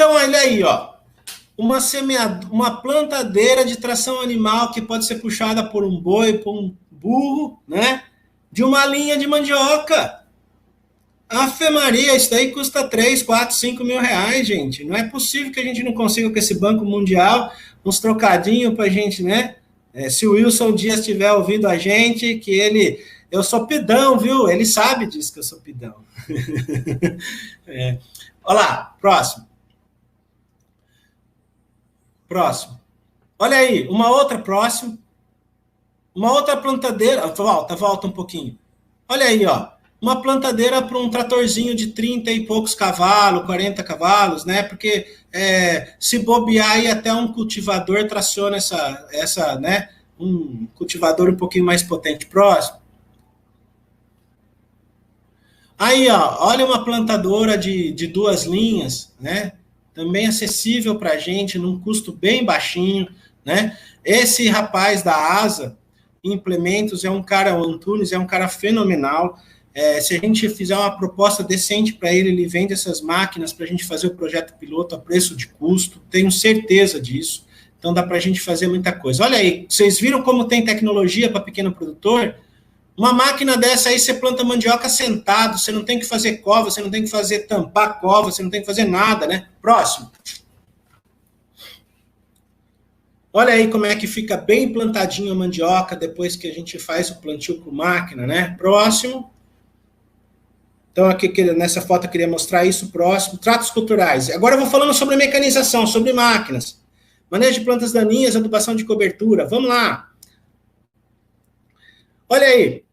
Então, olha aí, ó. Uma plantadeira de tração animal que pode ser puxada por um boi, por um burro, né? De uma linha de mandioca. Afe Maria, isso daí custa 3, 4, 5 mil reais, gente. Não é possível que a gente não consiga com esse Banco Mundial uns trocadinhos pra gente, né? Se o Wilson Dias estiver ouvindo a gente, que ele... Eu sou pidão, viu? Ele sabe disso que eu sou pidão. Olha lá, próximo. Próximo. Olha aí, uma outra próximo. Uma outra plantadeira. Volta um pouquinho. Olha aí, ó. Uma plantadeira para um tratorzinho de 30 e poucos cavalos, 40 cavalos, né? Porque se bobear aí até um cultivador traciona essa, né? Um cultivador um pouquinho mais potente. Próximo. Aí, ó, olha uma plantadora de 2 linhas, né? Também acessível para a gente, num custo bem baixinho, né? Esse rapaz da Asa Implementos o Antunes é um cara fenomenal. Se a gente fizer uma proposta decente para ele, ele vende essas máquinas para a gente fazer o projeto piloto a preço de custo, tenho certeza disso. Então dá para a gente fazer muita coisa. Olha aí, vocês viram como tem tecnologia para pequeno produtor? Uma máquina dessa aí, você planta mandioca sentado, você não tem que fazer cova, você não tem que fazer tampar cova, você não tem que fazer nada, né? Próximo. Olha aí como é que fica bem plantadinho a mandioca depois que a gente faz o plantio com máquina, né? Próximo. Então, aqui nessa foto eu queria mostrar isso. Próximo. Tratos culturais. Agora eu vou falando sobre mecanização, sobre máquinas. Manejo de plantas daninhas, adubação de cobertura. Vamos lá. Olha aí.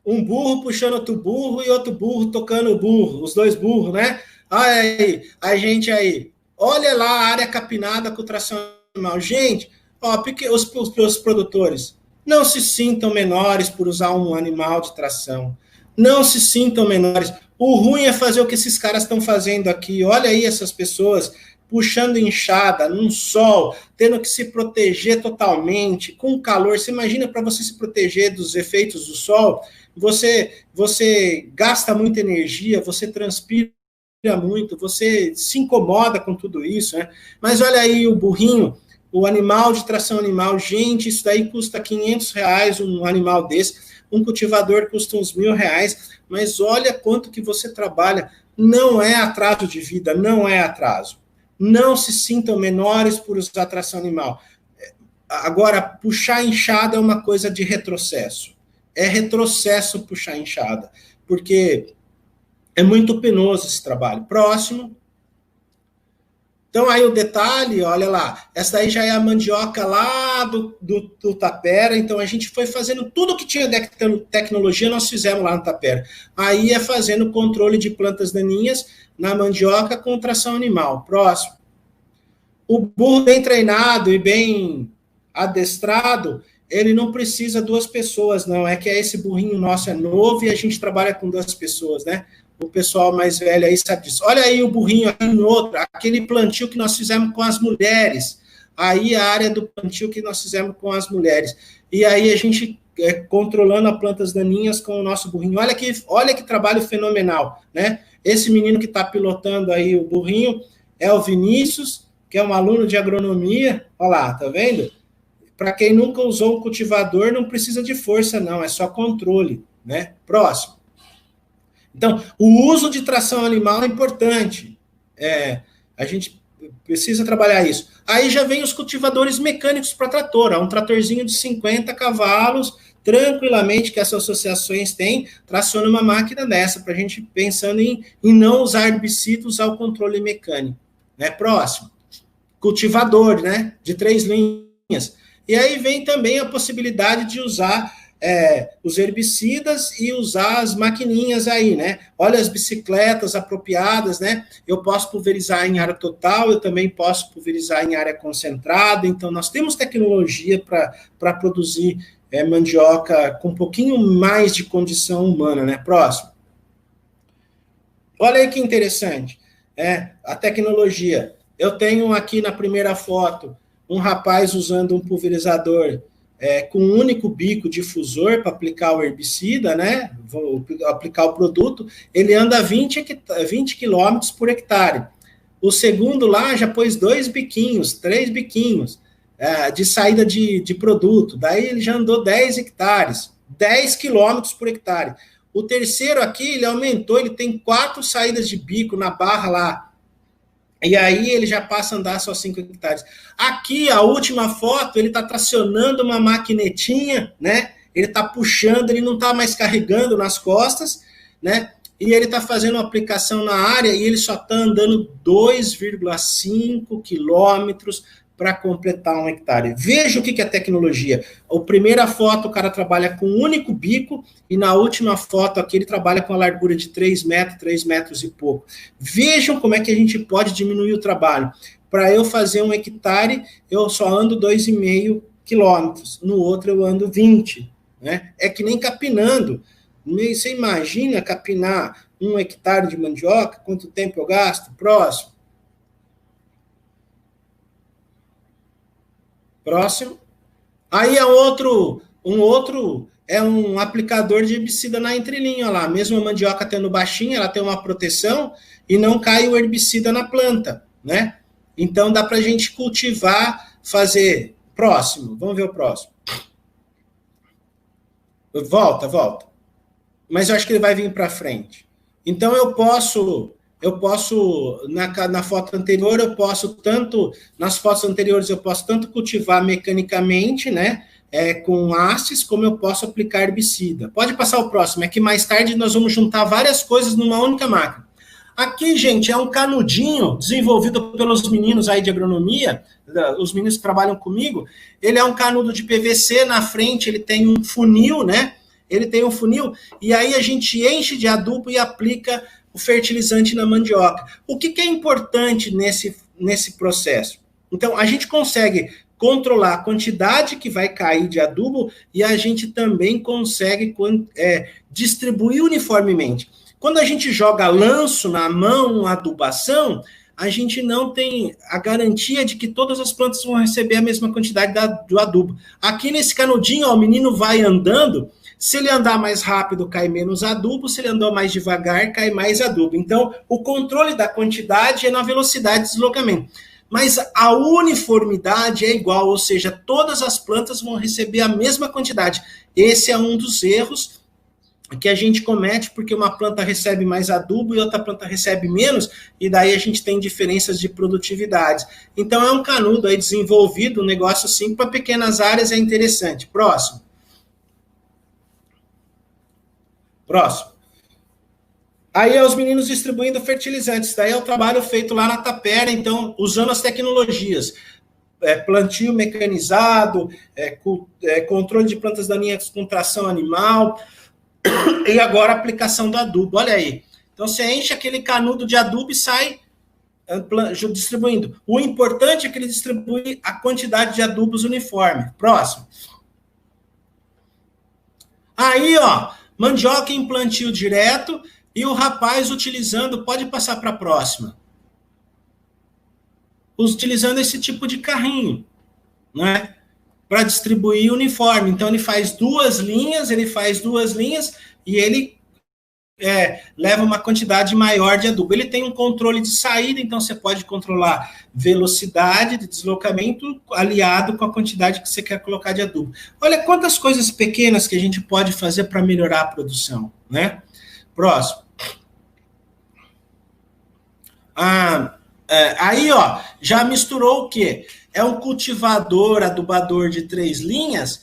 Um burro puxando outro burro e outro burro tocando o burro. Os 2 burros, né? Olha aí. A gente aí. Olha lá a área capinada com tração animal. Gente, ó, porque os produtores não se sintam menores por usar um animal de tração. Não se sintam menores. O ruim é fazer o que esses caras estão fazendo aqui. Olha aí essas pessoas puxando enxada, num sol, tendo que se proteger totalmente, com calor. Você imagina para você se proteger dos efeitos do sol, você gasta muita energia, você transpira muito, você se incomoda com tudo isso, né? Mas olha aí o burrinho, o animal de tração animal, gente, isso daí custa 500 reais um animal desse, um cultivador custa uns R$1.000, mas olha quanto que você trabalha, não é atraso de vida, não é atraso. Não se sintam menores por usar tração animal. Agora, puxar enxada é uma coisa de retrocesso. É retrocesso puxar enxada, porque é muito penoso esse trabalho. Próximo. Então, aí o detalhe, olha lá, essa aí já é a mandioca lá do Tapera, então a gente foi fazendo tudo que tinha de tecnologia, nós fizemos lá no Tapera. Aí é fazendo controle de plantas daninhas na mandioca com tração animal. Próximo. O burro bem treinado e bem adestrado, ele não precisa 2 pessoas, não. É que esse burrinho nosso é novo e a gente trabalha com 2 pessoas, né? O pessoal mais velho aí sabe disso. Olha aí o burrinho aqui em outro, aquele plantio que nós fizemos com as mulheres. Aí a área do plantio que nós fizemos com as mulheres. E aí a gente controlando as plantas daninhas com o nosso burrinho. Olha que trabalho fenomenal, né? Esse menino que está pilotando aí o burrinho é o Vinícius, que é um aluno de agronomia. Olha lá, tá vendo? Para quem nunca usou um cultivador, não precisa de força, não, é só controle, né? Próximo. Então, o uso de tração animal é importante. A gente precisa trabalhar isso. Aí já vem os cultivadores mecânicos para trator. Um tratorzinho de 50 cavalos, tranquilamente, que essas associações têm, traciona uma máquina dessa, para a gente pensando em não usar herbicida, usar o controle mecânico. Né? Próximo. Cultivador, né? De 3 linhas. E aí vem também a possibilidade de usar os herbicidas e usar as maquininhas aí, né? Olha as bicicletas apropriadas, né? Eu posso pulverizar em área total, eu também posso pulverizar em área concentrada, então nós temos tecnologia para produzir mandioca com um pouquinho mais de condição humana, né? Próximo. Olha aí que interessante, a tecnologia. Eu tenho aqui na primeira foto um rapaz usando um pulverizador com um único bico difusor para aplicar o herbicida, né? Vou aplicar o produto. Ele anda 20 km por hectare. O segundo lá já pôs 2 biquinhos, 3 biquinhos de saída de produto. Daí ele já andou 10 hectares, 10 quilômetros por hectare. O terceiro aqui, ele aumentou, ele tem 4 saídas de bico na barra lá. E aí ele já passa a andar só 5 hectares. Aqui, a última foto, ele está tracionando uma maquinetinha, né? Ele está puxando, ele não está mais carregando nas costas, né? E ele está fazendo uma aplicação na área e ele só está andando 2,5 quilômetros para completar 1 hectare. Veja o que é tecnologia. A primeira foto o cara trabalha com um único bico e na última foto aqui ele trabalha com a largura de 3 metros e pouco. Vejam como é que a gente pode diminuir o trabalho. Para eu fazer 1 hectare, eu só ando 2,5 quilômetros. No outro eu ando 20. Né? É que nem capinando. Você imagina capinar 1 hectare de mandioca? Quanto tempo eu gasto? Próximo. Aí é um aplicador de herbicida na entrelinha lá. Mesmo a mandioca tendo baixinha, ela tem uma proteção e não cai o herbicida na planta, né? Então dá para a gente cultivar, fazer. Próximo, vamos ver o próximo. Volta. Mas eu acho que ele vai vir para frente. Então eu posso, na foto anterior, nas fotos anteriores eu posso tanto cultivar mecanicamente, né, com hastes, como eu posso aplicar herbicida. Pode passar o próximo, é que mais tarde nós vamos juntar várias coisas numa única máquina. Aqui, gente, é um canudinho desenvolvido pelos meninos aí de agronomia, os meninos que trabalham comigo. Ele é um canudo de PVC, na frente ele tem um funil, né? Ele tem um funil, e aí a gente enche de adubo e aplica o fertilizante na mandioca. O que é importante nesse processo? Então, a gente consegue controlar a quantidade que vai cair de adubo e a gente também consegue distribuir uniformemente. Quando a gente joga lanço na mão, adubação, a gente não tem a garantia de que todas as plantas vão receber a mesma quantidade do adubo. Aqui nesse canudinho, ó, o menino vai andando. Se ele andar mais rápido, cai menos adubo. Se ele andar mais devagar, cai mais adubo. Então, o controle da quantidade é na velocidade de deslocamento. Mas a uniformidade é igual, ou seja, todas as plantas vão receber a mesma quantidade. Esse é um dos erros que a gente comete, porque uma planta recebe mais adubo e outra planta recebe menos, e daí a gente tem diferenças de produtividade. Então, é um canudo aí desenvolvido, um negócio assim, para pequenas áreas é interessante. Próximo. Aí é os meninos distribuindo fertilizantes. Daí é o trabalho feito lá na Tapera, então, usando as tecnologias. Plantio mecanizado, controle de plantas daninhas com tração animal, e agora a aplicação do adubo. Olha aí. Então, você enche aquele canudo de adubo e sai distribuindo. O importante é que ele distribui a quantidade de adubos uniforme. Próximo. Aí, ó, mandioca em plantio direto e o rapaz utilizando, pode passar para a próxima, utilizando esse tipo de carrinho, né, para distribuir uniforme. Então, ele faz duas linhas e ele leva uma quantidade maior de adubo. Ele tem um controle de saída, então você pode controlar velocidade de deslocamento aliado com a quantidade que você quer colocar de adubo. Olha quantas coisas pequenas que a gente pode fazer para melhorar a produção, né? Próximo. Aí, ó, já misturou o quê? É um cultivador, adubador de 3 linhas,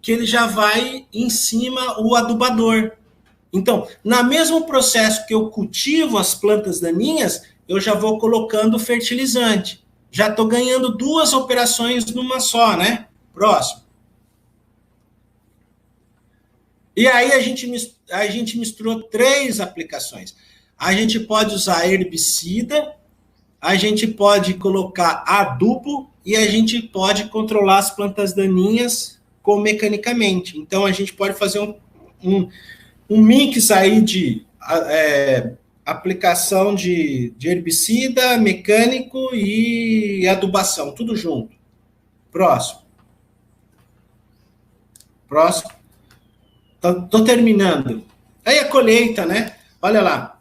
que ele já vai em cima o adubador. Então, no mesmo processo que eu cultivo as plantas daninhas, eu já vou colocando fertilizante. Já estou ganhando 2 operações numa só, né? Próximo. E aí a gente misturou 3 aplicações. A gente pode usar herbicida, a gente pode colocar adubo e a gente pode controlar as plantas daninhas mecanicamente. Então, a gente pode fazer um mix aí de aplicação de herbicida, mecânico e adubação, tudo junto. Próximo. Tô terminando. Aí a colheita, né? Olha lá.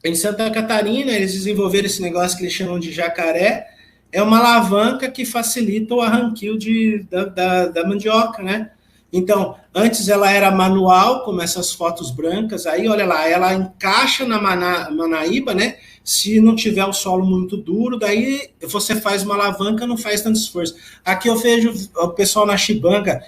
Em Santa Catarina, eles desenvolveram esse negócio que eles chamam de jacaré, é uma alavanca que facilita o arranquio da mandioca, né? Então, antes ela era manual, como essas fotos brancas, aí olha lá, ela encaixa na manaíba, né? Se não tiver o solo muito duro, daí você faz uma alavanca, não faz tanto esforço. Aqui eu vejo o pessoal na Chibanga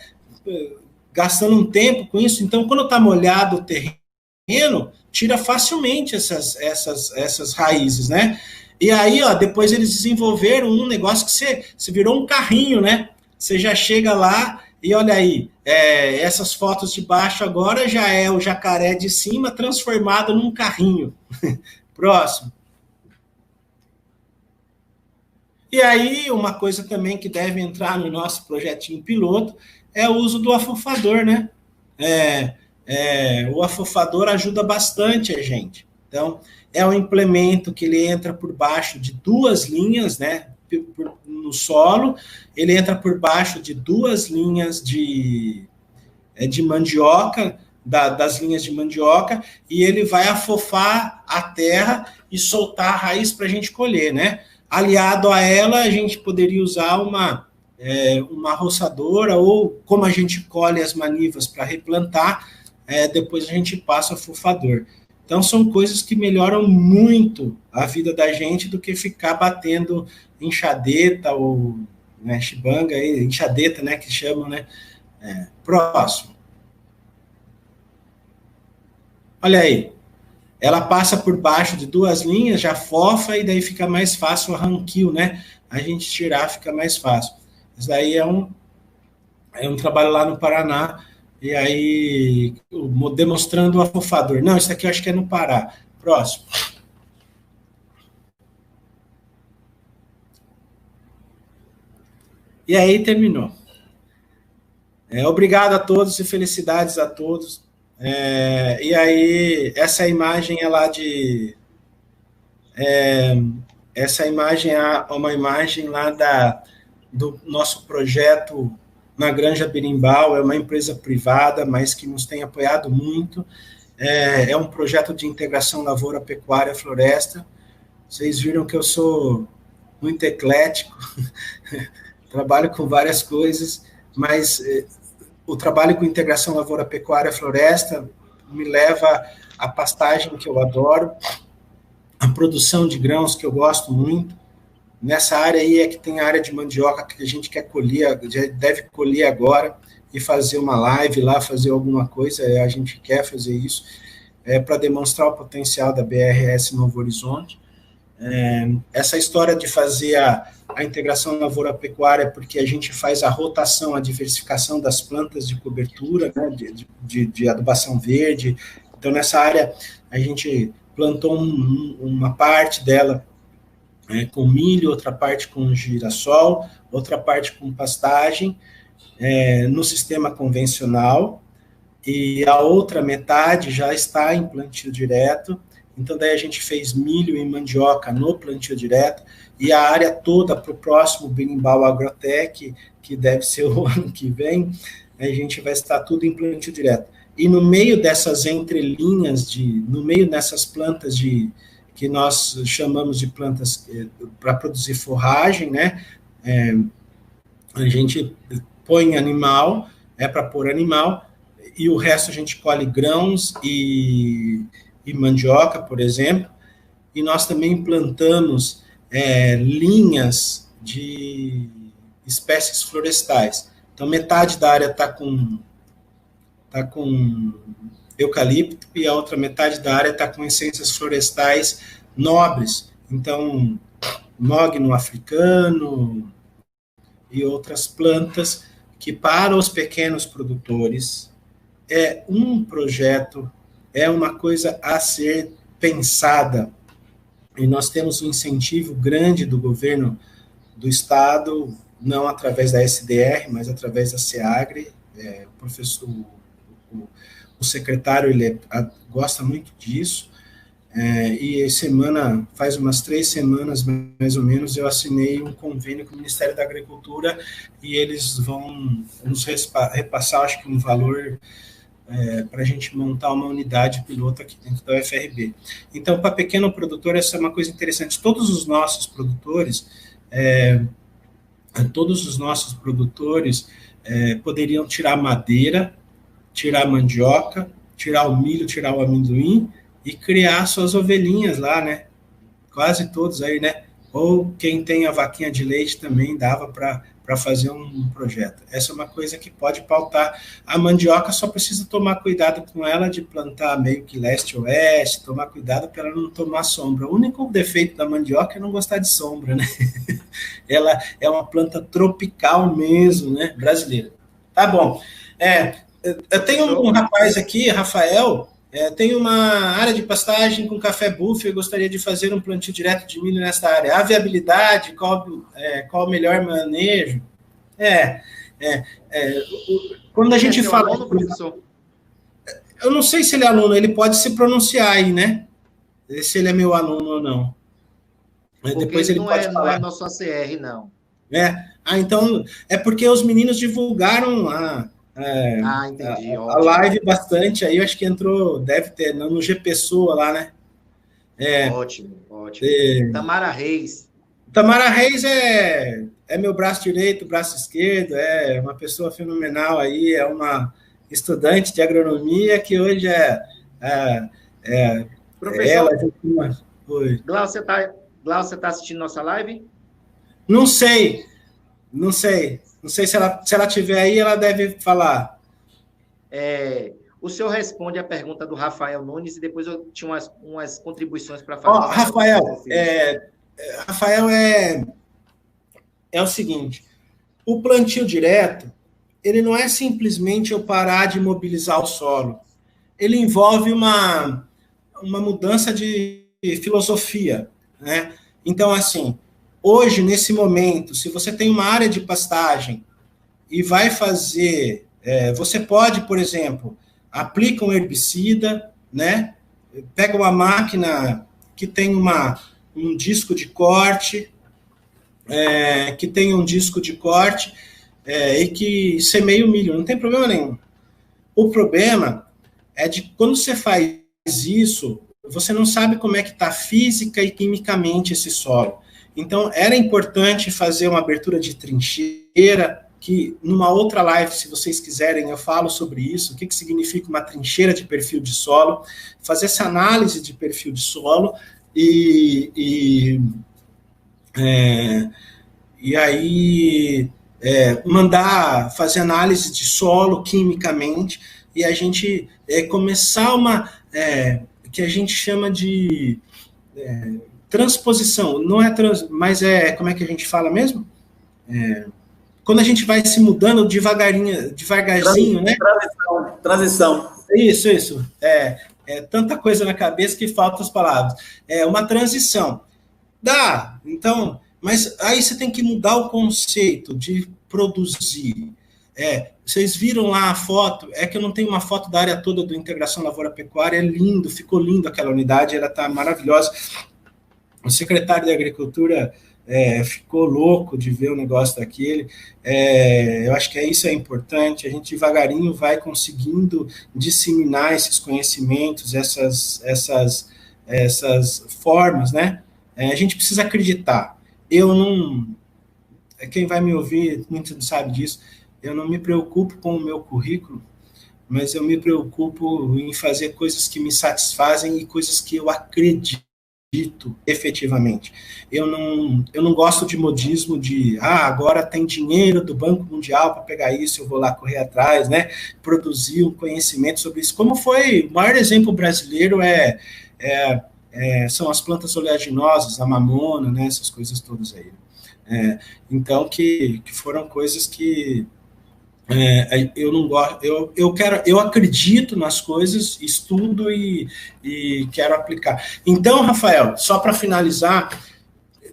gastando um tempo com isso, então quando está molhado o terreno, tira facilmente essas raízes, né? E aí, ó, depois eles desenvolveram um negócio que você virou um carrinho, né? Você já chega lá e olha aí, essas fotos de baixo agora já é o jacaré de cima transformado num carrinho. Próximo. E aí, uma coisa também que deve entrar no nosso projetinho piloto é o uso do afofador, né? O afofador ajuda bastante a gente. Então, é um implemento que ele entra por baixo de 2 linhas, né? No solo, ele entra por baixo de 2 linhas de mandioca, das linhas de mandioca, e ele vai afofar a terra e soltar a raiz para a gente colher, né? Aliado a ela, a gente poderia usar uma roçadora, ou como a gente colhe as manivas para replantar, depois a gente passa o afofador. Então, são coisas que melhoram muito a vida da gente do que ficar batendo enxadeta ou chibanga, enxadeta, né, que chamam, né? Próximo. Olha aí. Ela passa por baixo de 2 linhas, já fofa, e daí fica mais fácil o arranquio, né? A gente tirar fica mais fácil. Isso daí é um trabalho lá no Paraná, e aí demonstrando o afofador. Não, isso aqui eu acho que é no Pará. Próximo. E aí terminou. Obrigado a todos e felicidades a todos. E aí, essa imagem é lá de... essa imagem é uma imagem lá do nosso projeto na Granja Berimbau, é uma empresa privada, mas que nos tem apoiado muito. É um projeto de integração lavoura, pecuária, floresta. Vocês viram que eu sou muito eclético, trabalho com várias coisas, mas o trabalho com integração lavoura, pecuária, floresta me leva à pastagem, que eu adoro, a produção de grãos, que eu gosto muito. Nessa área aí é que tem a área de mandioca que a gente quer colher, já deve colher agora, e fazer uma live lá, fazer alguma coisa, a gente quer fazer isso, para demonstrar o potencial da BRS Novo Horizonte. Essa história de fazer a integração lavoura-pecuária, porque a gente faz a rotação, a diversificação das plantas de cobertura, né, de adubação verde. Então, nessa área, a gente plantou uma parte dela com milho, outra parte com girassol, outra parte com pastagem, no sistema convencional, e a outra metade já está em plantio direto. Então, daí a gente fez milho e mandioca no plantio direto, e a área toda para o próximo Berimbau Agrotech, que deve ser o ano que vem, a gente vai estar tudo em plantio direto. E no meio dessas entrelinhas, no meio dessas plantas que nós chamamos de plantas para produzir forragem, né? A gente põe animal, para pôr animal, e o resto a gente colhe grãos e mandioca, por exemplo, e nós também plantamos linhas de espécies florestais. Então, metade da área está com eucalipto, e a outra metade da área está com essências florestais nobres. Então, mogno africano e outras plantas que, para os pequenos produtores, é um projeto, é uma coisa a ser pensada. E nós temos um incentivo grande do governo do estado, não através da SDR, mas através da SEAGRE. O professor, o secretário, ele gosta muito disso. E faz umas 3 semanas, mais ou menos, eu assinei um convênio com o Ministério da Agricultura, e eles vão nos repassar, acho que um valor para a gente montar uma unidade piloto aqui dentro da UFRB. Então, para pequeno produtor, essa é uma coisa interessante. Todos os nossos produtores poderiam tirar madeira, tirar mandioca, tirar o milho, tirar o amendoim e criar suas ovelhinhas lá, né? Quase todos aí, né? Ou quem tem a vaquinha de leite também dava para fazer um projeto. Essa é uma coisa que pode pautar. A mandioca só precisa tomar cuidado com ela de plantar meio que leste-oeste, tomar cuidado para ela não tomar sombra. O único defeito da mandioca é não gostar de sombra, né? Ela é uma planta tropical mesmo, né? Brasileira. Tá bom. Eu tenho um rapaz aqui, Rafael, tem uma área de pastagem com café buffet, eu gostaria de fazer um plantio direto de milho nesta área. A viabilidade, qual o melhor manejo? Quando a gente fala... Aluno, professor? Eu não sei se ele é aluno, ele pode se pronunciar aí, né? Se ele é meu aluno ou não. Porque depois ele pode falar. Não é nosso ACR, não. Então, é porque os meninos divulgaram entendi. A live bastante, aí eu acho que entrou, deve ter, no GPSoa lá, né? Ótimo. Tamara Reis. Tamara Reis é meu braço direito, braço esquerdo, é uma pessoa fenomenal aí, é uma estudante de agronomia que hoje Professor, ela... Oi. Glaucia está assistindo nossa live? Não sei se ela tiver aí, ela deve falar. O senhor responde a pergunta do Rafael Nunes e depois eu tinha umas contribuições para fazer. Rafael, é o seguinte, o plantio direto, ele não é simplesmente eu parar de mobilizar o solo, ele envolve uma mudança de filosofia, né? Então, assim, hoje, nesse momento, se você tem uma área de pastagem e vai fazer... você pode, por exemplo, aplica um herbicida, né? Pega uma máquina que tem um disco de corte, e que semeia o milho, não tem problema nenhum. O problema é de quando você faz isso, você não sabe como é que está física e quimicamente esse solo. Então, era importante fazer uma abertura de trincheira, que numa outra live, se vocês quiserem, eu falo sobre isso, o que significa uma trincheira de perfil de solo, fazer essa análise de perfil de solo, e aí mandar fazer análise de solo quimicamente, e a gente começar que a gente chama de transposição, não é mas como é que a gente fala mesmo? Quando a gente vai se mudando devagarzinho, né? Transição. Isso. Tanta coisa na cabeça que faltam as palavras. Uma transição. Dá, então, mas aí você tem que mudar o conceito de produzir. Vocês viram lá a foto, que eu não tenho uma foto da área toda do Integração Lavoura Pecuária, lindo, ficou lindo aquela unidade, ela está maravilhosa. O secretário de Agricultura ficou louco de ver o negócio daquele. Eu acho que isso é importante, a gente devagarinho vai conseguindo disseminar esses conhecimentos, essas formas, né? A gente precisa acreditar. Quem vai me ouvir, muito não sabe disso, eu não me preocupo com o meu currículo, mas eu me preocupo em fazer coisas que me satisfazem e coisas que eu acredito efetivamente. Eu não gosto de modismo de, agora tem dinheiro do Banco Mundial para pegar isso, eu vou lá correr atrás, né? Produzir um conhecimento sobre isso. Como foi, o maior exemplo brasileiro são as plantas oleaginosas, a mamona, né? Essas coisas todas aí. Então, que foram coisas que eu não gosto, eu acredito nas coisas, estudo e quero aplicar. Então, Rafael, só para finalizar,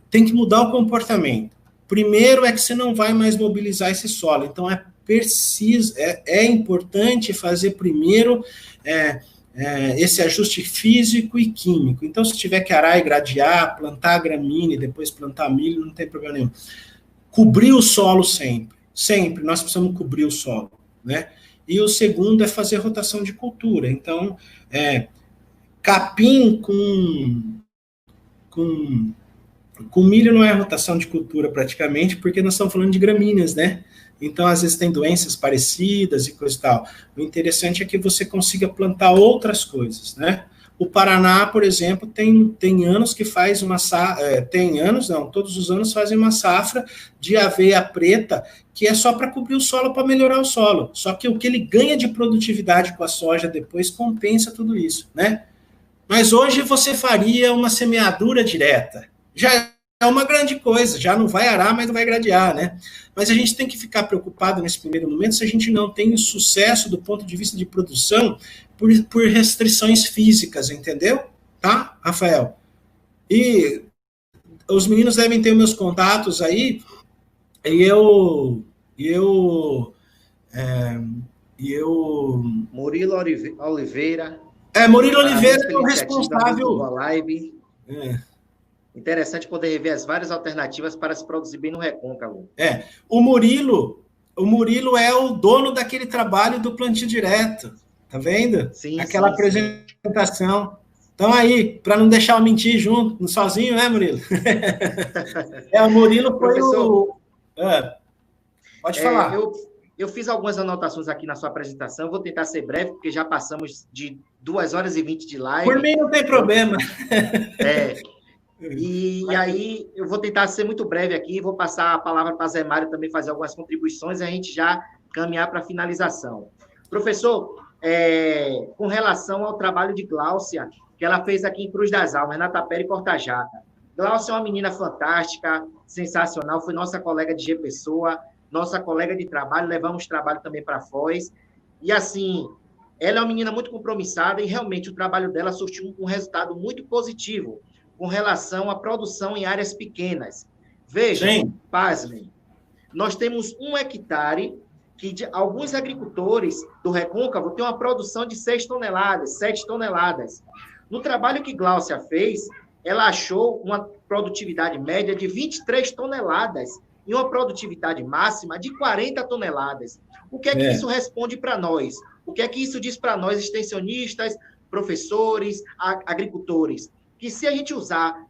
tem que mudar o comportamento. Primeiro que você não vai mais mobilizar esse solo, então é importante fazer primeiro esse ajuste físico e químico. Então, se tiver que arar e gradear, plantar gramínea e depois plantar milho, não tem problema nenhum. Cobrir o solo sempre, nós precisamos cobrir o solo, né? e o segundo é fazer rotação de cultura. Então, capim com milho não é rotação de cultura praticamente, porque nós estamos falando de gramíneas, né? Então, às vezes tem doenças parecidas e coisa e tal. O interessante é que você consiga plantar outras coisas, né? O Paraná, por exemplo, tem anos que faz uma safra, tem anos, não, todos os anos fazem uma safra de aveia preta, que é só para cobrir o solo, para melhorar o solo. Só que o que ele ganha de produtividade com a soja depois compensa tudo isso, né? Mas hoje você faria uma semeadura direta. Já é uma grande coisa, já não vai arar, mas não vai gradear, né? Mas a gente tem que ficar preocupado nesse primeiro momento se a gente não tem sucesso do ponto de vista de produção por restrições físicas, entendeu? Tá, Rafael? E os meninos devem ter meus contatos aí, e eu Murilo Oliveira. Murilo Oliveira é o responsável. Live. Interessante poder rever as várias alternativas para se produzir bem no recôncavo. O Murilo é o dono daquele trabalho do plantio direto. Tá vendo? Sim, aquela apresentação. Então aí, para não deixar eu mentir junto, sozinho, né, Murilo? O Murilo foi professor, pode falar. Eu fiz algumas anotações aqui na sua apresentação, vou tentar ser breve, porque já passamos de 2h20 de live. Por mim não tem problema. E aí, eu vou tentar ser muito breve aqui, vou passar a palavra para a Zé Mário também fazer algumas contribuições e a gente já caminhar para a finalização. Professor, com relação ao trabalho de Gláucia, que ela fez aqui em Cruz das Almas, na Tapera e Porta-Jaca. Gláucia é uma menina fantástica, sensacional, foi nossa colega de G Pessoa, nossa colega de trabalho, levamos trabalho também para Foz. E, assim, ela é uma menina muito compromissada e, realmente, o trabalho dela surtiu um resultado muito positivo com relação à produção em áreas pequenas. Vejam, pasmem, nós temos 1 hectare que alguns agricultores do Recôncavo têm uma produção de 6 toneladas, 7 toneladas. No trabalho que Gláucia fez, ela achou uma produtividade média de 23 toneladas e uma produtividade máxima de 40 toneladas. O que é que isso responde para nós? O que é que isso diz para nós, extensionistas, professores, agricultores? Que se a gente usar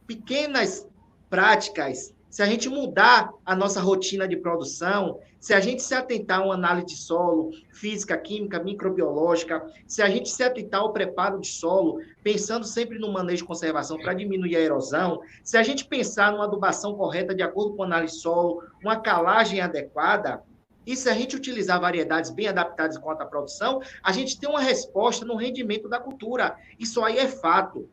pequenas práticas, se a gente mudar a nossa rotina de produção, se a gente se atentar a uma análise de solo, física, química, microbiológica, se a gente se atentar ao preparo de solo, pensando sempre no manejo de conservação para diminuir a erosão, se a gente pensar numa adubação correta de acordo com a análise de solo, uma calagem adequada, e se a gente utilizar variedades bem adaptadas quanto à produção, a gente tem uma resposta no rendimento da cultura. Isso aí é fato.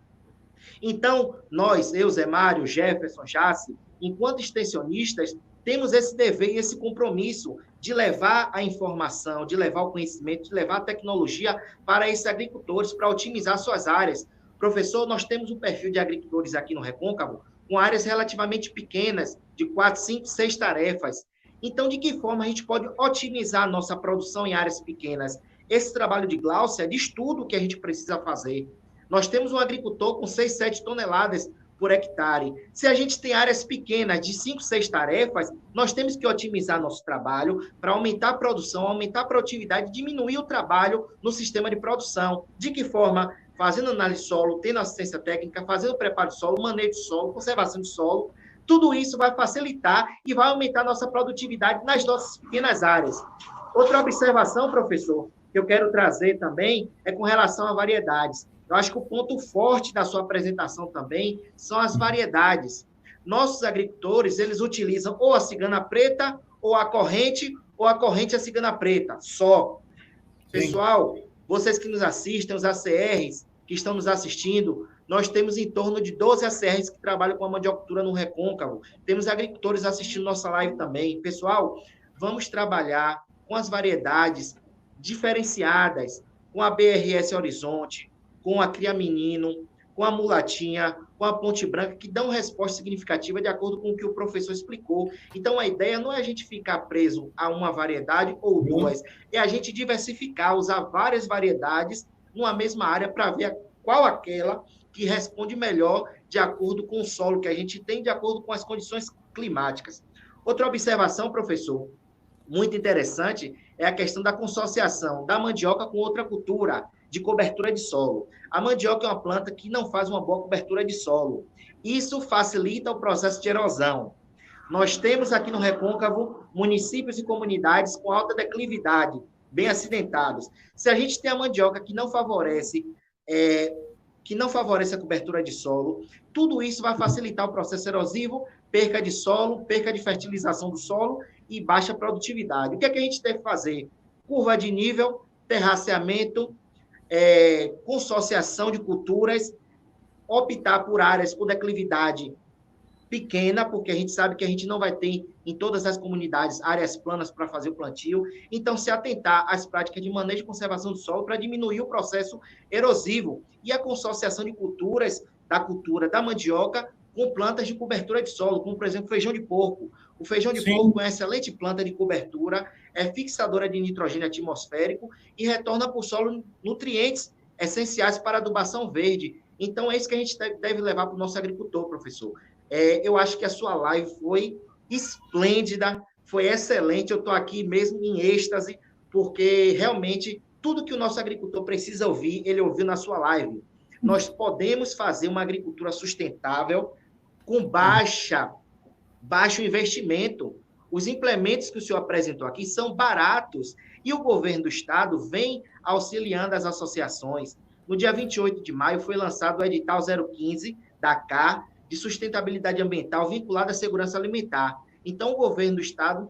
Então, nós, eu, Zé Mário, Jefferson, Jace, enquanto extensionistas, temos esse dever e esse compromisso de levar a informação, de levar o conhecimento, de levar a tecnologia para esses agricultores, para otimizar suas áreas. Professor, nós temos um perfil de agricultores aqui no Recôncavo com áreas relativamente pequenas, de 4, 5, 6 tarefas. Então, de que forma a gente pode otimizar a nossa produção em áreas pequenas? Esse trabalho de Gláucia diz tudo que a gente precisa fazer. Nós temos um agricultor com 6, 7 toneladas por hectare. Se a gente tem áreas pequenas de 5, 6 tarefas, nós temos que otimizar nosso trabalho para aumentar a produção, aumentar a produtividade, diminuir o trabalho no sistema de produção. De que forma? Fazendo análise de solo, tendo assistência técnica, fazendo preparo de solo, manejo de solo, conservação de solo. Tudo isso vai facilitar e vai aumentar a nossa produtividade nas nossas pequenas áreas. Outra observação, professor, que eu quero trazer também é com relação a variedades. Eu acho que o ponto forte da sua apresentação também são as variedades. Nossos agricultores, eles utilizam ou a cigana preta, ou a corrente e a cigana preta, só. Sim. Pessoal, vocês que nos assistem, os ACRs que estão nos assistindo, nós temos em torno de 12 ACRs que trabalham com a mandiocultura no Recôncavo. Temos agricultores assistindo nossa live também. Pessoal, vamos trabalhar com as variedades diferenciadas, com a BRS Horizonte, com a Cria Menino, com a Mulatinha, com a Ponte Branca, que dão resposta significativa de acordo com o que o professor explicou. Então, a ideia não é a gente ficar preso a uma variedade ou duas, é a gente diversificar, usar várias variedades numa mesma área para ver qual aquela que responde melhor de acordo com o solo que a gente tem, de acordo com as condições climáticas. Outra observação, professor, muito interessante, é a questão da consociação da mandioca com outra cultura de cobertura de solo. A mandioca é uma planta que não faz uma boa cobertura de solo. Isso facilita o processo de erosão. Nós temos aqui no Recôncavo municípios e comunidades com alta declividade, bem acidentados. Se a gente tem a mandioca que não favorece a cobertura de solo, tudo isso vai facilitar o processo erosivo, perca de solo, perca de fertilização do solo e baixa produtividade. O que é que a gente deve fazer? Curva de nível, terraceamento, consociação de culturas, optar por áreas com declividade pequena, porque a gente sabe que a gente não vai ter em todas as comunidades áreas planas para fazer o plantio. Então, se atentar às práticas de manejo e conservação do solo para diminuir o processo erosivo e a consociação de culturas, da cultura da mandioca com plantas de cobertura de solo, como, por exemplo, feijão de porco. O feijão de porco é uma excelente planta de cobertura, é fixadora de nitrogênio atmosférico e retorna para o solo nutrientes essenciais para a adubação verde. Então, é isso que a gente deve levar para o nosso agricultor, professor. Eu acho que a sua live foi esplêndida, foi excelente. Eu estou aqui mesmo em êxtase, porque realmente tudo que o nosso agricultor precisa ouvir, ele ouviu na sua live. Nós podemos fazer uma agricultura sustentável com baixo investimento. Os implementos que o senhor apresentou aqui são baratos e o governo do estado vem auxiliando as associações. No dia 28 de maio foi lançado o edital 015 da CAR, de sustentabilidade ambiental vinculada à segurança alimentar. Então, o governo do estado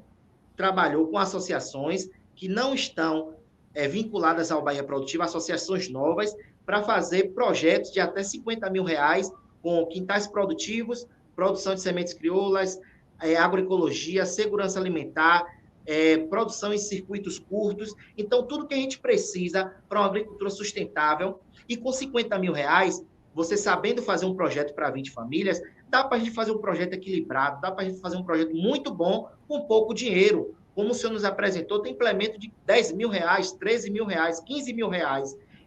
trabalhou com associações que não estão vinculadas ao Bahia Produtiva, associações novas, para fazer projetos de até R$50 mil com quintais produtivos, produção de sementes crioulas, agroecologia, segurança alimentar, produção em circuitos curtos. Então, tudo que a gente precisa para uma agricultura sustentável. E com R$50 mil, você sabendo fazer um projeto para 20 famílias, dá para a gente fazer um projeto equilibrado, dá para a gente fazer um projeto muito bom com pouco dinheiro. Como o senhor nos apresentou, tem implemento de R$10 mil, R$13 mil, R$15 mil.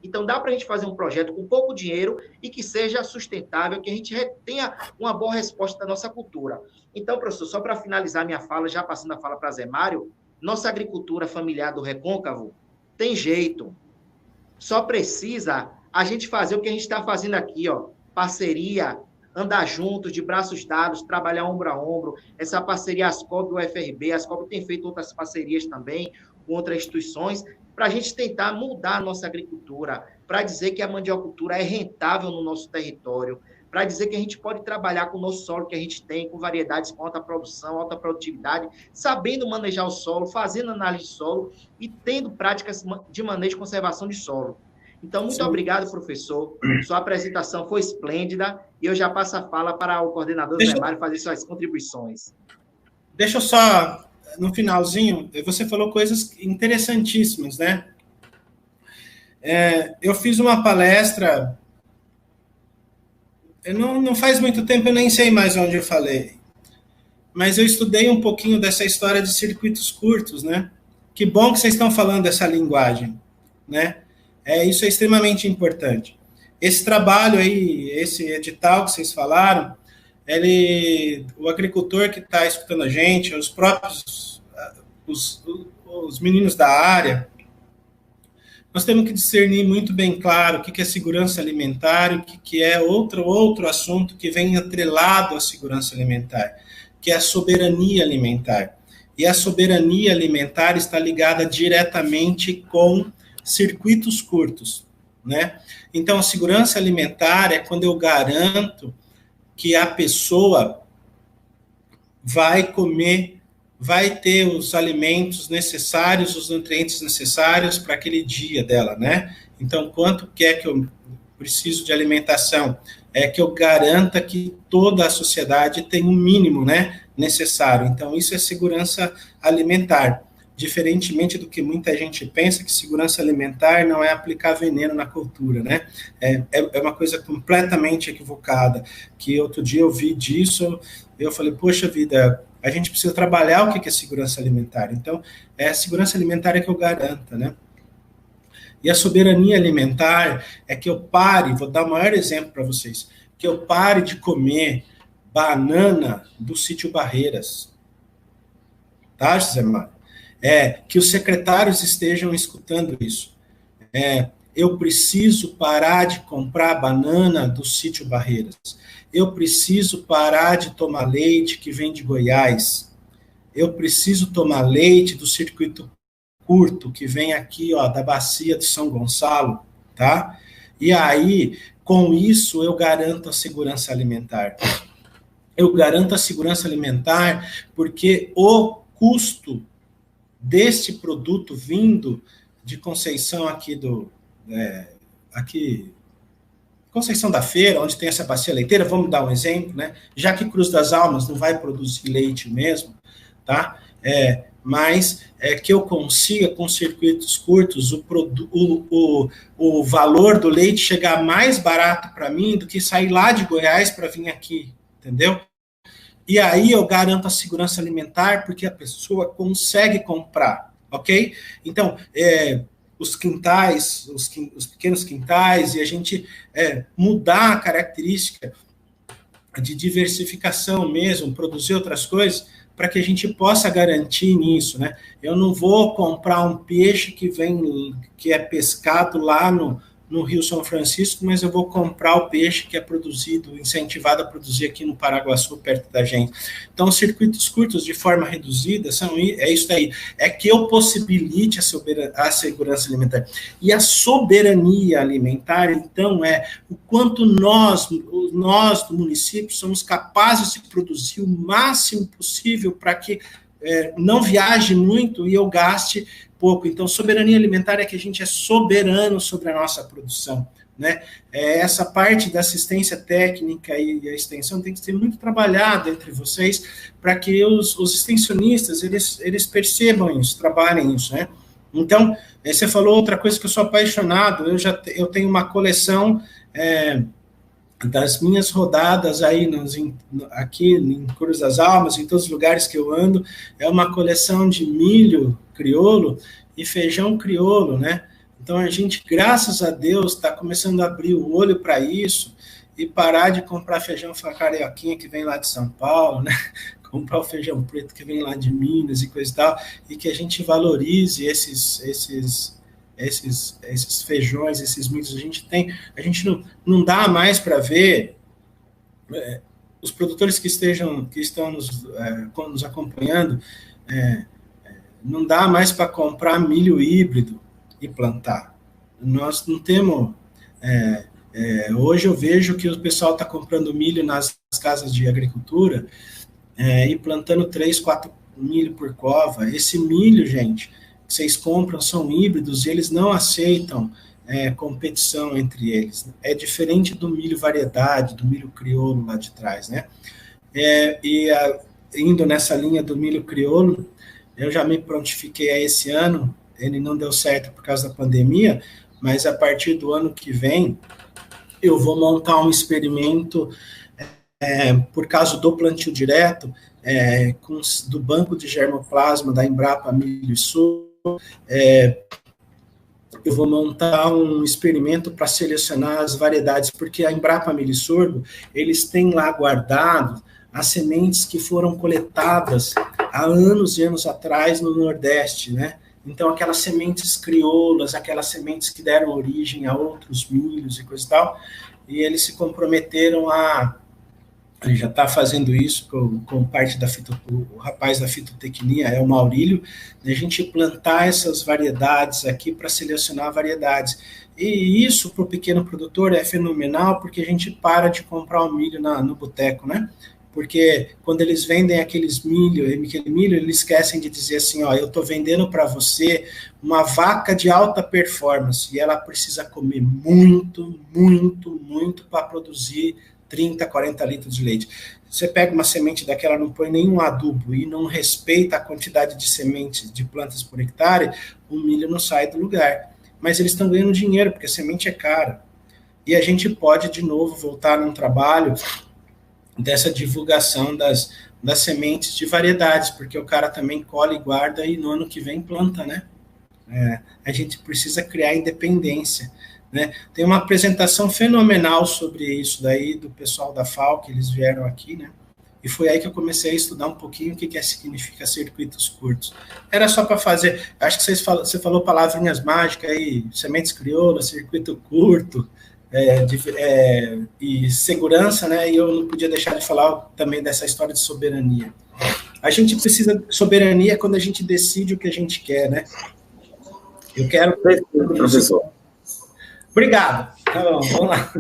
Então, dá para a gente fazer um projeto com pouco dinheiro e que seja sustentável, que a gente tenha uma boa resposta da nossa cultura. Então, professor, só para finalizar minha fala, já passando a fala para Zé Mário, nossa agricultura familiar do Recôncavo tem jeito. Só precisa a gente fazer o que a gente está fazendo aqui, parceria, andar juntos, de braços dados, trabalhar ombro a ombro, essa parceria Ascob e o UFRB, a Ascob tem feito outras parcerias também com outras instituições, para a gente tentar mudar a nossa agricultura, para dizer que a mandiocultura é rentável no nosso território, para dizer que a gente pode trabalhar com o nosso solo que a gente tem, com variedades com alta produção, alta produtividade, sabendo manejar o solo, fazendo análise de solo e tendo práticas de manejo e conservação de solo. Então, muito obrigado, professor. Sua apresentação foi esplêndida e eu já passo a fala para o coordenador Zé Mário fazer suas contribuições. Deixa eu só, no finalzinho, você falou coisas interessantíssimas, né? Eu fiz uma palestra, não faz muito tempo, eu nem sei mais onde eu falei, mas eu estudei um pouquinho dessa história de circuitos curtos, né? Que bom que vocês estão falando dessa linguagem, né? Isso é extremamente importante. Esse trabalho aí, esse edital que vocês falaram, o agricultor que está escutando a gente, os próprios, os meninos da área, nós temos que discernir muito bem claro o que é segurança alimentar e o que é outro assunto que vem atrelado à segurança alimentar, que é a soberania alimentar. E a soberania alimentar está ligada diretamente com circuitos curtos, né? Então, a segurança alimentar é quando eu garanto que a pessoa vai comer, vai ter os alimentos necessários, os nutrientes necessários para aquele dia dela, né? Então, quanto que é que eu preciso de alimentação? É que eu garanta que toda a sociedade tem o mínimo, né, necessário. Então, isso é segurança alimentar. Diferentemente do que muita gente pensa, que segurança alimentar não é aplicar veneno na cultura, né? É uma coisa completamente equivocada, que outro dia eu vi disso, eu falei, poxa vida, a gente precisa trabalhar o que é segurança alimentar. Então, a segurança alimentar é que eu garanta, né? E a soberania alimentar é que eu pare, vou dar o maior exemplo para vocês, que eu pare de comer banana do sítio Barreiras. Tá, José Mário? que os secretários estejam escutando isso. Eu preciso parar de comprar banana do sítio Barreiras. Eu preciso parar de tomar leite que vem de Goiás. Eu preciso tomar leite do circuito curto, que vem aqui, ó, da bacia de São Gonçalo, tá? E aí, com isso, eu garanto a segurança alimentar. Eu garanto a segurança alimentar porque o custo deste produto vindo de Conceição Conceição da Feira, onde tem essa bacia leiteira, vamos dar um exemplo, né? Já que Cruz das Almas não vai produzir leite mesmo, tá? Mas que eu consiga, com circuitos curtos, o valor do leite chegar mais barato para mim do que sair lá de Goiás para vir aqui, entendeu? E aí eu garanto a segurança alimentar porque a pessoa consegue comprar, ok? Então, os quintais, os pequenos quintais, e a gente mudar a característica de diversificação mesmo, produzir outras coisas, para que a gente possa garantir nisso, né? Eu não vou comprar um peixe que é pescado lá no Rio São Francisco, mas eu vou comprar o peixe que é produzido, incentivado a produzir aqui no Paraguaçu, perto da gente. Então, os circuitos curtos de forma reduzida é isso aí, é que eu possibilite a segurança alimentar. E a soberania alimentar, então, o quanto nós do município, somos capazes de produzir o máximo possível para que não viaje muito e eu gaste pouco. Então, soberania alimentar é que a gente é soberano sobre a nossa produção, né? Essa parte da assistência técnica e a extensão tem que ser muito trabalhada entre vocês para que os extensionistas, eles percebam isso, trabalhem isso, né? Então, você falou outra coisa que eu sou apaixonado, eu tenho uma coleção das minhas rodadas aí aqui em Cruz das Almas, em todos os lugares que eu ando, é uma coleção de milho crioulo e feijão crioulo, né? Então a gente, graças a Deus, está começando a abrir o olho para isso e parar de comprar feijão carioquinha que vem lá de São Paulo, né? Comprar o feijão preto que vem lá de Minas e coisa e tal, e que a gente valorize esses feijões, esses milhos. A gente não dá mais para ver os produtores que estão nos acompanhando, não dá mais para comprar milho híbrido e plantar. Nós não temos... hoje eu vejo que o pessoal está comprando milho nas casas de agricultura e plantando 3, 4 milho por cova. Esse milho, gente, que vocês compram são híbridos e eles não aceitam competição entre eles. É diferente do milho variedade, do milho crioulo lá de trás, né? Indo nessa linha do milho crioulo, eu já me prontifiquei a esse ano, ele não deu certo por causa da pandemia, mas a partir do ano que vem, eu vou montar um experimento por causa do plantio direto, do banco de germoplasma da Embrapa Milho e Sul. Eu vou montar um experimento para selecionar as variedades, porque a Embrapa Milho e Sorgo, eles têm lá guardado as sementes que foram coletadas há anos e anos atrás no Nordeste, né? Então, aquelas sementes crioulas, aquelas sementes que deram origem a outros milhos e coisa e tal, e eles se comprometeram ele já está fazendo isso com parte o rapaz da fitotecnia, o Maurílio, a gente plantar essas variedades aqui para selecionar variedades. E isso para o pequeno produtor é fenomenal, porque a gente para de comprar o milho no boteco, né? Porque quando eles vendem aquele milho, eles esquecem de dizer assim, ó, eu estou vendendo para você uma vaca de alta performance, e ela precisa comer muito, muito, muito para produzir 30, 40 litros de leite. Você pega uma semente daquela, não põe nenhum adubo e não respeita a quantidade de sementes, de plantas por hectare, o milho não sai do lugar. Mas eles estão ganhando dinheiro, porque a semente é cara. E a gente pode, de novo, voltar num trabalho dessa divulgação das sementes de variedades, porque o cara também colhe e guarda e no ano que vem planta, né? A gente precisa criar independência, né? Tem uma apresentação fenomenal sobre isso daí, do pessoal da FAO, que eles vieram aqui, né? E foi aí que eu comecei a estudar um pouquinho o que significa circuitos curtos. Era só para fazer, acho que você falou palavrinhas mágicas aí, sementes crioulas, circuito curto, e segurança, né? E eu não podia deixar de falar também dessa história de soberania. A gente precisa de soberania quando a gente decide o que a gente quer, né? Eu quero... Professor. Obrigado. Tá bom, vamos lá.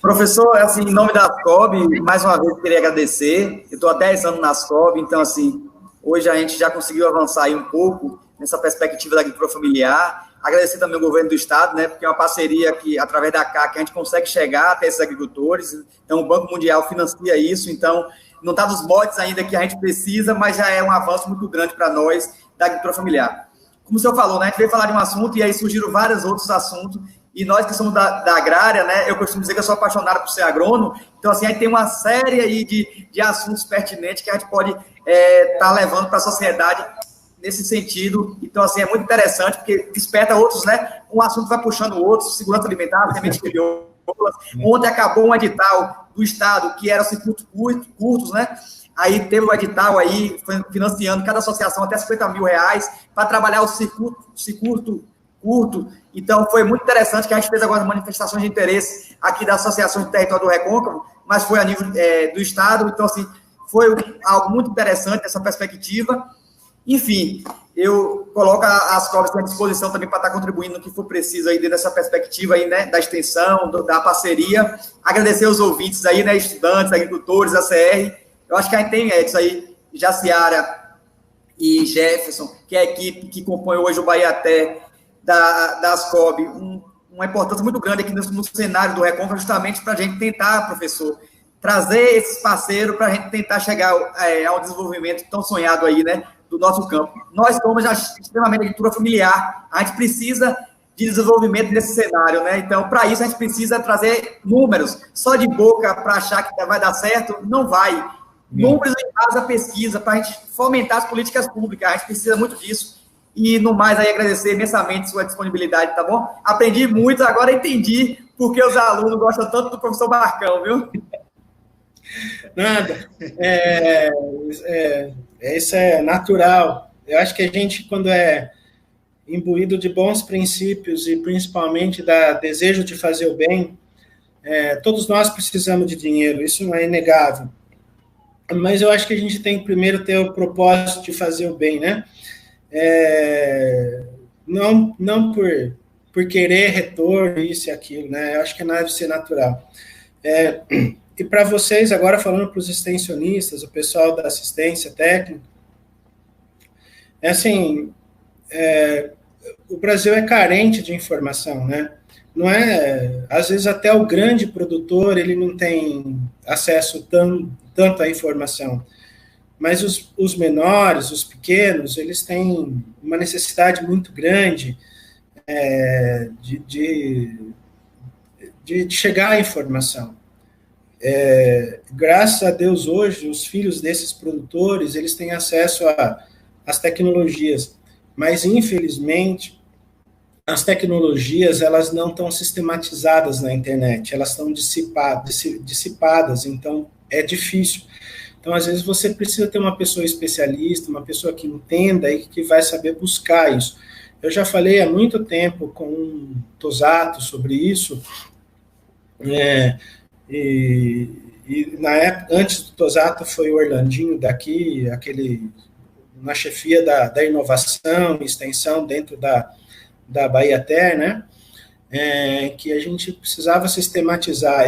Professor, assim, em nome da ASCOB, mais uma vez eu queria agradecer. Eu estou há 10 anos na ASCOB, então, assim, hoje a gente já conseguiu avançar aí um pouco nessa perspectiva da agricultura familiar. Agradecer também ao governo do estado, né, porque é uma parceria que, através da CAC, a gente consegue chegar até esses agricultores. Então, o Banco Mundial financia isso, então, não está nos moldes ainda que a gente precisa, mas já é um avanço muito grande para nós da agricultura familiar. Como o senhor falou, né, a gente veio falar de um assunto e aí surgiram vários outros assuntos. E nós que somos da agrária, né, eu costumo dizer que eu sou apaixonado por ser agrônomo, então, assim, a gente tem uma série aí de assuntos pertinentes que a gente pode estar levando para a sociedade nesse sentido. Então, assim, é muito interessante, porque desperta outros, né, um assunto vai puxando o outro, segurança alimentar, semente crioulas. Ontem acabou um edital do Estado, que era circuitos curtos, né, aí teve um edital aí, financiando cada associação até R$50 mil para trabalhar o circuito curto. Então, foi muito interessante que a gente fez agora manifestações de interesse aqui da Associação de Território do Recôncavo, mas foi a nível do Estado. Então, assim, foi algo muito interessante essa perspectiva. Enfim, eu coloco as COBs à disposição também para estar contribuindo no que for preciso aí dentro dessa perspectiva aí, né, da extensão, da parceria. Agradecer aos ouvintes aí, né, estudantes, agricultores, ACR. Eu acho que a gente tem, Edson, aí, Jaciara e Jefferson, que é a equipe que compõe hoje o Bahia Até, da ASCOB, uma importância muito grande aqui no cenário do Recôncavo, justamente para a gente tentar, professor, trazer esses parceiros para a gente tentar chegar ao desenvolvimento tão sonhado aí, né, do nosso campo. Nós somos já extremamente agricultura familiar, a gente precisa de desenvolvimento nesse cenário, né? Então, para isso, a gente precisa trazer números. Só de boca para achar que vai dar certo, não vai. Números em base à pesquisa, para a gente fomentar as políticas públicas, a gente precisa muito disso. E, no mais, aí, agradecer imensamente sua disponibilidade, tá bom? Aprendi muito, agora entendi porque os alunos gostam tanto do professor Marcão, viu? Nada. Isso é natural. Eu acho que a gente, quando é imbuído de bons princípios e, principalmente, da desejo de fazer o bem, todos nós precisamos de dinheiro, isso não é inegável. Mas eu acho que a gente tem que primeiro ter o propósito de fazer o bem, né? Não por querer retorno, isso e aquilo, né? Eu acho que deve ser natural. E para vocês, agora falando para os extensionistas, o pessoal da assistência técnica, assim, o Brasil é carente de informação, né? Não é, às vezes até o grande produtor, ele não tem acesso tanto à informação. Mas os menores, os pequenos, eles têm uma necessidade muito grande de chegar à informação. Graças a Deus, hoje, os filhos desses produtores, eles têm acesso às tecnologias, mas, infelizmente, as tecnologias, elas não estão sistematizadas na internet, elas estão dissipadas, então é difícil. Então, às vezes, você precisa ter uma pessoa especialista, uma pessoa que entenda e que vai saber buscar isso. Eu já falei há muito tempo com o Tosato sobre isso, e na época, antes do Tosato, foi o Orlandinho daqui, na chefia da inovação e extensão dentro da Bahia Ter, né? Que a gente precisava sistematizar.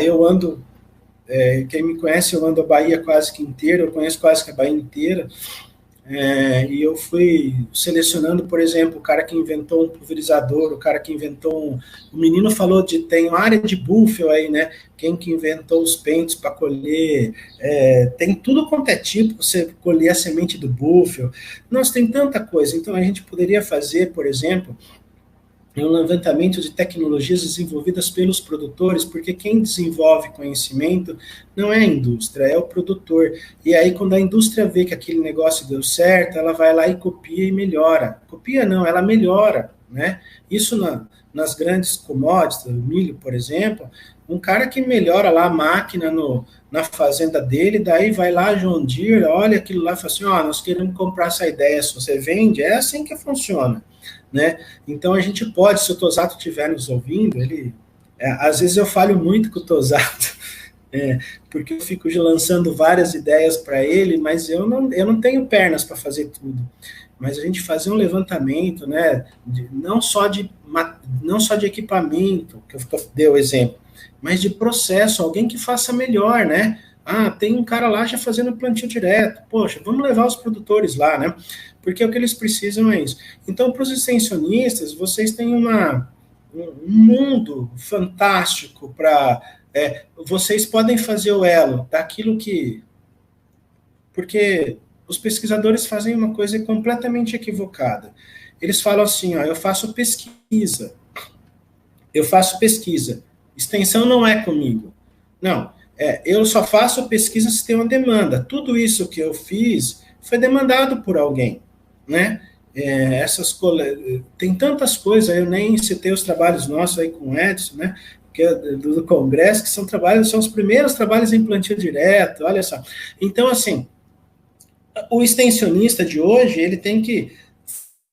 Quem me conhece, eu ando a Bahia quase que inteira, eu conheço quase que a Bahia inteira, e eu fui selecionando, por exemplo, o cara que inventou um pulverizador, o cara que inventou o menino falou tem uma área de búfalo aí, né? Quem que inventou os pentes para colher, tem tudo quanto é tipo, você colher a semente do búfalo. Nossa, tem tanta coisa. Então, a gente poderia fazer, por exemplo, um levantamento de tecnologias desenvolvidas pelos produtores, porque quem desenvolve conhecimento não é a indústria, é o produtor. E aí, quando a indústria vê que aquele negócio deu certo, ela vai lá e copia e melhora. Copia não, ela melhora, né? Isso nas grandes commodities, o milho, por exemplo, um cara que melhora lá a máquina na fazenda dele, daí vai lá, John Deere, olha aquilo lá e fala assim, nós queremos comprar essa ideia, se você vende, é assim que funciona, né? Então a gente pode, se o Tosato estiver nos ouvindo, às vezes eu falo muito com o Tosato, porque eu fico lançando várias ideias para ele, mas eu não tenho pernas para fazer tudo. Mas a gente fazer um levantamento, né, não só de equipamento, que eu dei o exemplo, mas de processo, alguém que faça melhor, né? Tem um cara lá já fazendo plantio direto. Poxa, vamos levar os produtores lá, né? Porque o que eles precisam é isso. Então, para os extensionistas, vocês têm um mundo fantástico para... vocês podem fazer o elo daquilo que... Porque os pesquisadores fazem uma coisa completamente equivocada. Eles falam assim, eu faço pesquisa. Extensão não é comigo. Não, eu só faço pesquisa se tem uma demanda. Tudo isso que eu fiz foi demandado por alguém, né? Tem tantas coisas, eu nem citei os trabalhos nossos aí com o Edson, né? Do Congresso, que são os primeiros trabalhos em plantio direto, olha só. Então, assim, o extensionista de hoje, ele tem que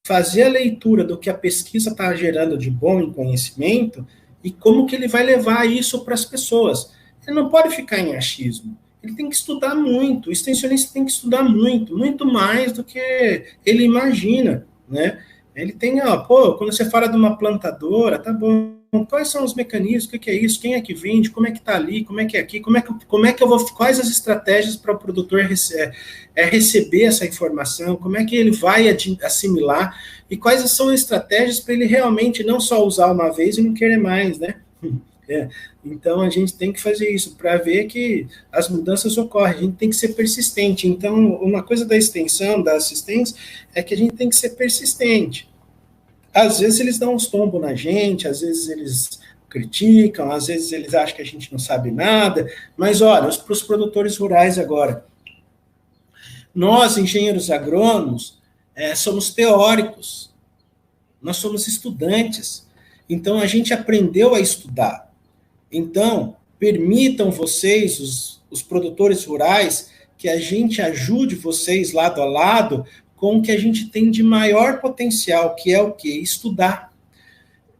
fazer a leitura do que a pesquisa está gerando de bom em conhecimento e como que ele vai levar isso para as pessoas. Ele não pode ficar em achismo. Ele tem que estudar muito. O extensionista tem que estudar muito, muito mais do que ele imagina, né? Ele tem, quando você fala de uma plantadora, tá bom, quais são os mecanismos, o que é isso, quem é que vende, como é que tá ali, como é que é aqui, como é que eu vou, quais as estratégias para o produtor receber essa informação, como é que ele vai assimilar, e quais são as estratégias para ele realmente não só usar uma vez e não querer mais, né? Então, a gente tem que fazer isso para ver que as mudanças ocorrem, a gente tem que ser persistente. Então, uma coisa da extensão, da assistência, é que a gente tem que ser persistente. Às vezes eles dão uns tombos na gente, às vezes eles criticam, às vezes eles acham que a gente não sabe nada, mas olha, para os produtores rurais agora, nós, engenheiros agrônomos, somos teóricos, nós somos estudantes, então a gente aprendeu a estudar. Então, permitam vocês, os produtores rurais, que a gente ajude vocês lado a lado com o que a gente tem de maior potencial, que é o quê? Estudar,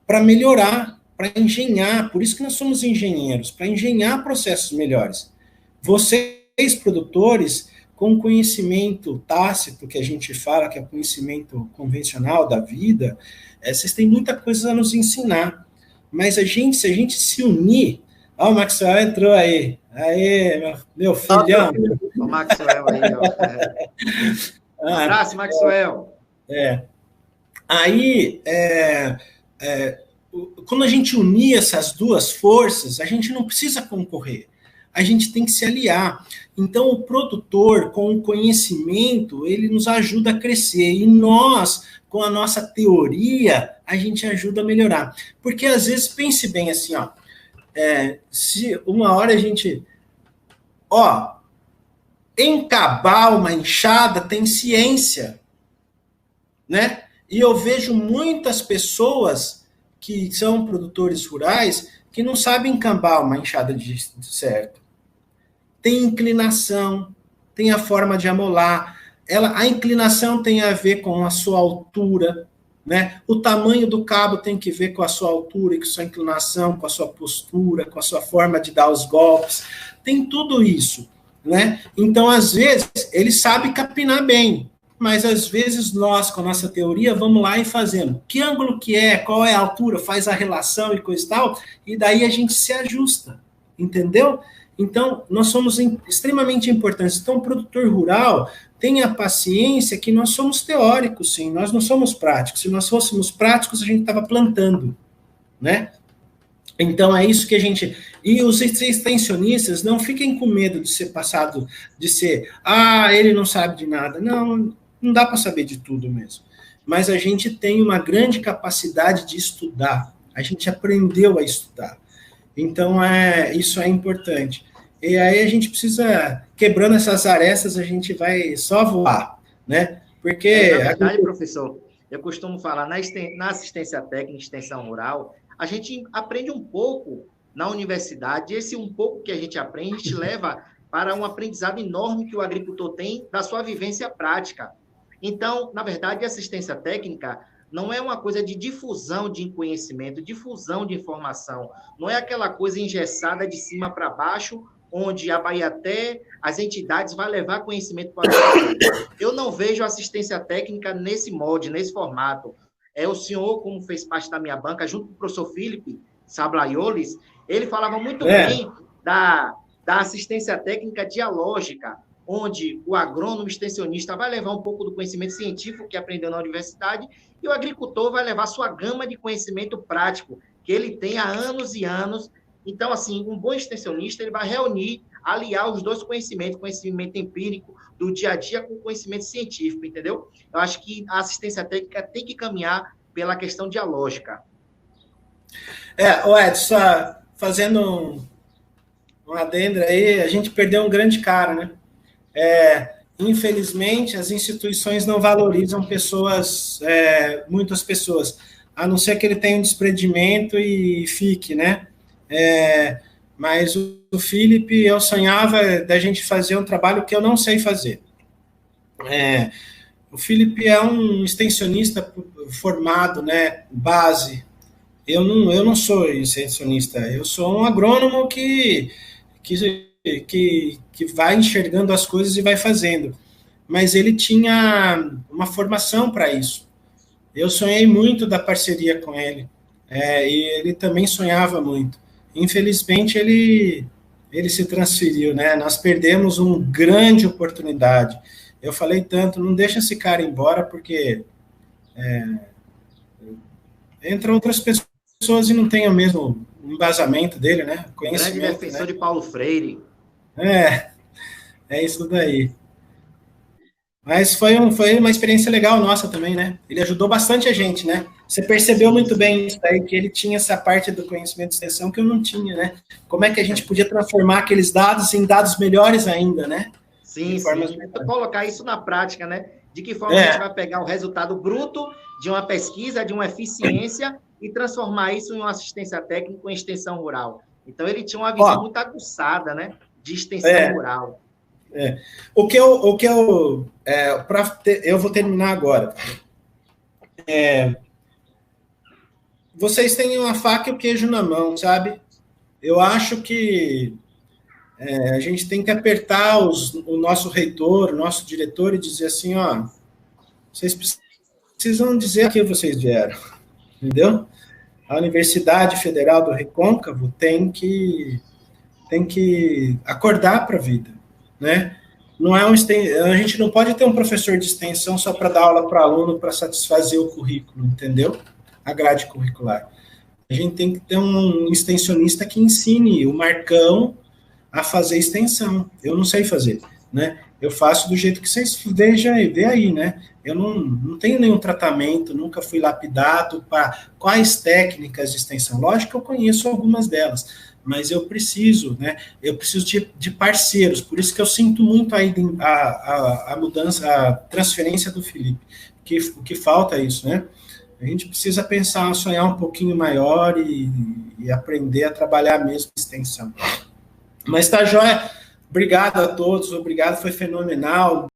para melhorar, para engenhar. Por isso que nós somos engenheiros, para engenhar processos melhores. Vocês, produtores, com conhecimento tácito, que a gente fala, que é o conhecimento convencional da vida, vocês têm muita coisa a nos ensinar. Mas se a gente se unir... o Maxwell entrou aí. Aí, meu filhão. O Maxwell aí, ó. Um abraço, Maxwell. Aí, quando a gente unir essas duas forças, a gente não precisa concorrer. A gente tem que se aliar. Então, o produtor, com o conhecimento, ele nos ajuda a crescer. E nós, com a nossa teoria, a gente ajuda a melhorar. Porque, às vezes, pense bem assim, se uma hora a gente... encabar uma enxada tem ciência, né? E eu vejo muitas pessoas que são produtores rurais que não sabem encabar uma enxada de certo. Tem inclinação, tem a forma de amolar. A inclinação tem a ver com a sua altura, né? O tamanho do cabo tem que ver com a sua altura e com a sua inclinação, com a sua postura, com a sua forma de dar os golpes. Tem tudo isso, né? Então, às vezes, ele sabe capinar bem, mas às vezes nós, com a nossa teoria, vamos lá e fazemos. Que ângulo que é, qual é a altura, faz a relação e coisa e tal, e daí a gente se ajusta, entendeu? Então, nós somos extremamente importantes. Então, o produtor rural tem a paciência que nós somos teóricos, sim, nós não somos práticos. Se nós fôssemos práticos, a gente estava plantando, né? Então, é isso que a gente... E os extensionistas não fiquem com medo de ser passado, de ser, ele não sabe de nada. Não dá para saber de tudo mesmo. Mas a gente tem uma grande capacidade de estudar. A gente aprendeu a estudar. Então, isso é importante. E aí a gente precisa, quebrando essas arestas, a gente vai só voar, né? Porque... Na verdade, professor, eu costumo falar, na assistência técnica, extensão rural, a gente aprende um pouco na universidade, e esse um pouco que a gente aprende, a gente leva para um aprendizado enorme que o agricultor tem da sua vivência prática. Então, na verdade, a assistência técnica não é uma coisa de difusão de conhecimento, difusão de informação, não é aquela coisa engessada de cima para baixo, onde a Abaeté, as entidades vão levar conhecimento para o agricultor. Eu não vejo assistência técnica nesse molde, nesse formato. O senhor, como fez parte da minha banca, junto com o professor Felipe Sablaiolis, ele falava muito bem da assistência técnica dialógica, onde o agrônomo extensionista vai levar um pouco do conhecimento científico que aprendeu na universidade e o agricultor vai levar sua gama de conhecimento prático, que ele tem há anos e anos. Então, assim, um bom extensionista, ele vai reunir, aliar os dois conhecimentos, conhecimento empírico do dia a dia com conhecimento científico, entendeu? Eu acho que a assistência técnica tem que caminhar pela questão dialógica. O Edson, fazendo um adendo aí, a gente perdeu um grande cara, né? Infelizmente, as instituições não valorizam muitas pessoas, a não ser que ele tenha um desprendimento e fique, né? Mas o Felipe, eu sonhava da gente fazer um trabalho que eu não sei fazer. O Felipe é um extensionista formado, né? Base. Eu não sou extensionista, eu sou um agrônomo que vai enxergando as coisas e vai fazendo. Mas ele tinha uma formação para isso. Eu sonhei muito da parceria com ele, e ele também sonhava muito. Infelizmente, ele se transferiu, né? Nós perdemos uma grande oportunidade. Eu falei tanto, não deixa esse cara embora, porque entra outras pessoas e não tem o mesmo embasamento dele, né? Conhecimento, grande defensor, né? De Paulo Freire. É isso daí. Mas foi uma experiência legal nossa também, né? Ele ajudou bastante a gente, né? Você percebeu muito bem isso aí, que ele tinha essa parte do conhecimento de extensão que eu não tinha, né? Como é que a gente podia transformar aqueles dados em dados melhores ainda, né? Sim. Colocar isso na prática, né? De que forma a gente vai pegar o resultado bruto de uma pesquisa, de uma eficiência, e transformar isso em uma assistência técnica em extensão rural. Então, ele tinha uma visão muito aguçada, né? De extensão rural. Eu vou terminar agora. Vocês têm uma faca e o queijo na mão, sabe? Eu acho que a gente tem que apertar o nosso reitor, o nosso diretor, e dizer assim, vocês precisam dizer a que vocês vieram, entendeu? A Universidade Federal do Recôncavo tem que acordar para a vida, né? A gente não pode ter um professor de extensão só para dar aula para aluno para satisfazer o currículo, entendeu? A grade curricular. A gente tem que ter um extensionista que ensine o Marcão a fazer extensão. Eu não sei fazer, né? Eu faço do jeito que vocês vê aí, né? Eu não tenho nenhum tratamento, nunca fui lapidado para quais técnicas de extensão. Lógico que eu conheço algumas delas, mas eu preciso, né? Eu preciso de parceiros, por isso que eu sinto muito aí a mudança, a transferência do Felipe, o que falta é isso, né? A gente precisa pensar, sonhar um pouquinho maior e aprender a trabalhar mesmo extensão. Mas tá joia. Obrigado a todos, obrigado, foi fenomenal.